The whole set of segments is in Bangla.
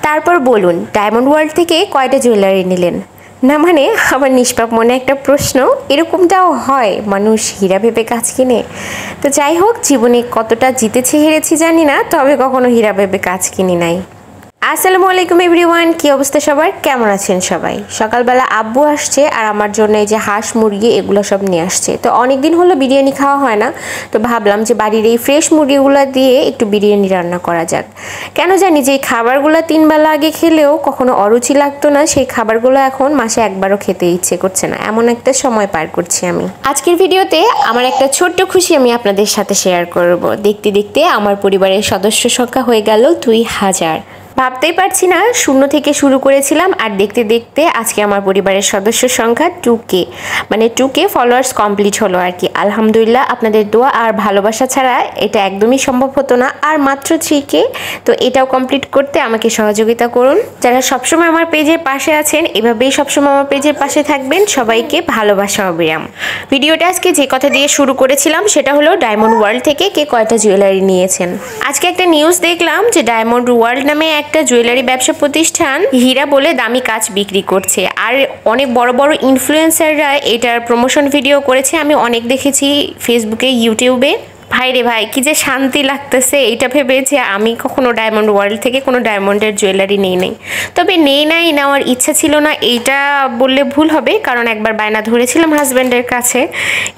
তারপর বলুন ডায়মন্ড ওয়ার্ল্ড থেকে কয়টা জুয়েলারি নিলেন? না মানে আমার নিষ্পাপ মনে একটা প্রশ্ন, এরকমটাও হয় মানুষ হীরা ভেবে কাজ কিনে? তো যাই হোক, জীবনে কতটা জিতেছি হেরেছি জানি না, তবে কখনো হীরা ভেবে কাজ কিনি নাই। আসসালামু আলাইকুম এভরিওয়ান, কি অবস্থা সবার, কেমন আছেন সবাই? সকালবেলা আব্বু আসছে আর আমার জন্য এই যে হাঁস মুরগি এগুলো সব নিয়ে আসছে। তো অনেক দিন হলো বিরিয়ানি খাওয়া হয় না, তো ভাবলাম যে বাড়ির এই ফ্রেশ মুরগিগুলো দিয়ে একটু বিরিয়ানি রান্না করা যাক। কেন জানি যে এই খাবারগুলো 3 বেলা আগে খেলেও কখনো অরুচি লাগতো না, সেই খাবারগুলো এখন মাসে একবারও খেতে ইচ্ছে করছে না, এমন একটা সময় পার করছি আমি। আজকের ভিডিওতে আমার একটা ছোট্ট খুশি আমি আপনাদের সাথে শেয়ার করব। দেখতে দেখতে আমার পরিবারের সদস্য সংখ্যা হয়ে গেল 2000। ভাবতেই পারছি না, 0 থেকে শুরু করেছিলাম আর দেখতে দেখতে আজকে আমার পরিবারের সদস্য সংখ্যা 2K, মানে 2K ফলোয়ার্স কমপ্লিট হলো আর কি। আলহামদুলিল্লাহ, আপনাদের দোয়া আর ভালোবাসা ছাড়া এটা একদমই সম্ভব হতো না। আর মাত্র 3K, তো এটাও কমপ্লিট করতে আমাকে সহযোগিতা করুন। যারা সবসময় আমার পেজের পাশে আছেন, এভাবেই সবসময় আমার পেজের পাশে থাকবেন। সবাইকে ভালোবাসা অবিরাম। ভিডিওটা আজকে যে কথা দিয়ে শুরু করেছিলাম সেটা হলো ডায়মন্ড ওয়ার্ল্ড থেকে কে কয়টা জুয়েলারি নিয়েছেন। আজকে একটা নিউজ দেখলাম যে ডায়মন্ড ওয়ার্ল্ড নামে একটা জুয়েলারি ব্যবসা প্রতিষ্ঠান হীরা বলে দামি কাচ বিক্রি করছে, আর অনেক বড় বড় ইনফ্লুয়েন্সাররা এটার প্রমোশন ভিডিও করেছে। আমি অনেক দেখেছি ফেসবুকে, ইউটিউবে। ভাই রে ভাই, কি যে শান্তি লাগতেছে এটা ভেবে যে আমি কখনো ডায়মন্ড ওয়ার্ল্ড থেকে কোনো ডায়মন্ডের জুয়েলারি নেই নাই। তবে নেওয়ার ইচ্ছা ছিল না, এইটা বললে ভুল হবে, কারণ একবার বায়না ধরেছিলাম হাজব্যান্ডের কাছে,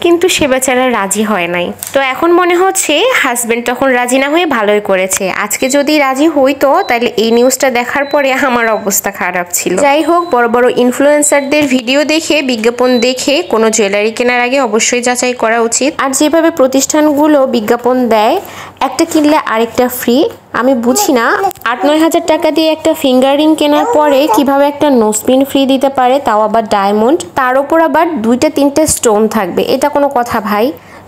কিন্তু সে বেচারা রাজি হয় নাই। তো এখন মনে হচ্ছে হাজব্যান্ড তখন রাজি না হয়ে ভালোই করেছে। আজকে যদি রাজি হইতো তাহলে এই নিউজটা দেখার পরে আমার অবস্থা খারাপ ছিল। যাই হোক, বড় বড় ইনফ্লুয়েন্সারদের ভিডিও দেখে, বিজ্ঞাপন দেখে কোনো জুয়েলারি কেনার আগে অবশ্যই যাচাই করা উচিত। আর যেভাবে প্রতিষ্ঠানগুলো বিজ্ঞাপন দেয় একটা কিনলে আরেকটা ফ্রি, আমি বুঝি না 8-9 হাজার টাকা দিয়ে একটা ফিঙ্গার রিং কেনার পরে কিভাবে একটা নোসপিন ফ্রি দিতে পারে, তাও আবার ডায়মন্ড, তার উপর আবার 2-3টে স্টোন থাকবে। এটা কোনো কথা ভাই?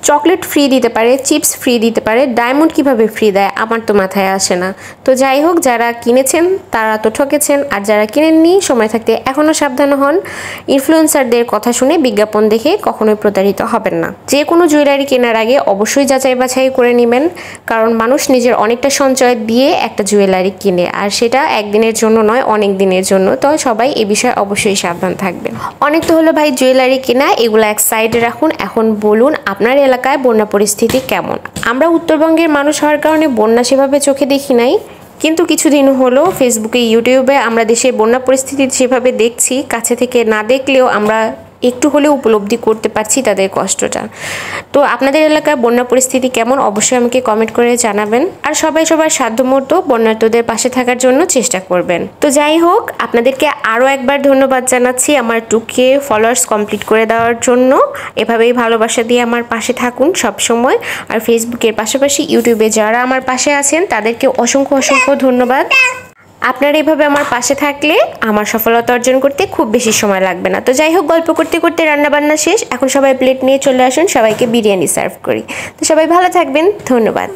চকলেট ফ্রি দিতে পারে, চিপস ফ্রি দিতে পারে, ডায়মন্ড কিভাবে ফ্রি দেয় আমার তো মাথায় আসে না। তো যাই হোক, যারা কিনেছেন তারা তো ঠকেছেন, আর যারা কিনেননি সময় থাকতে এখনও সাবধান হন। ইনফ্লুয়েন্সারদের কথা শুনে, বিজ্ঞাপন দেখে কখনোই প্রতারিত হবেন না। যে কোনো জুয়েলারি কেনার আগে অবশ্যই যাচাই বাছাই করে নেবেন, কারণ মানুষ নিজের অনেকটা সঞ্চয় দিয়ে একটা জুয়েলারি কিনে, আর সেটা একদিনের জন্য নয়, অনেক দিনের জন্য। তো সবাই এ বিষয়ে অবশ্যই সাবধান থাকবেন। অনেক তো হলো ভাই জুয়েলারি কেনা, এগুলো এক সাইডে রাখুন। এখন বলুন আপনার এলাকায় বন্যা পরিস্থিতি কেমন? আমরা উত্তরবঙ্গের মানুষ হওয়ার কারণে বন্যা সেভাবে চোখে দেখি নাই, কিন্তু কিছুদিন হলো ফেসবুকে, ইউটিউবে আমরা দেশের বন্যা পরিস্থিতি যেভাবে দেখছি, কাছে থেকে না দেখলেও আমরা একটু হলেও উপলব্ধি করতে পারছি তাদের কষ্টটা। তো আপনাদের এলাকায় বন্যা পরিস্থিতি কেমন অবশ্যই আমাকে কমেন্ট করে জানাবেন। আর সবাই সবার সাধ্যমতো বন্যার্তদের পাশে থাকার জন্য চেষ্টা করবেন। তো যাই হোক, আপনাদেরকে আরও একবার ধন্যবাদ জানাচ্ছি আমার 2K ফলোয়ার্স কমপ্লিট করে দেওয়ার জন্য। এভাবেই ভালোবাসা দিয়ে আমার পাশে থাকুন সব সময়। আর ফেসবুকের পাশাপাশি ইউটিউবে যারা আমার পাশে আছেন তাদেরকে অসংখ্য অসংখ্য ধন্যবাদ। আপনারা এভাবে আমার পাশে থাকলে আমার সফলতা অর্জন করতে খুব বেশি সময় লাগবে না। তো যাই হোক, গল্প করতে করতে রান্নাবান্না শেষ, এখন সবাই প্লেট নিয়ে চলে আসুন, সবাইকে বিরিয়ানি সার্ভ করি। তো সবাই ভালো থাকবেন, ধন্যবাদ।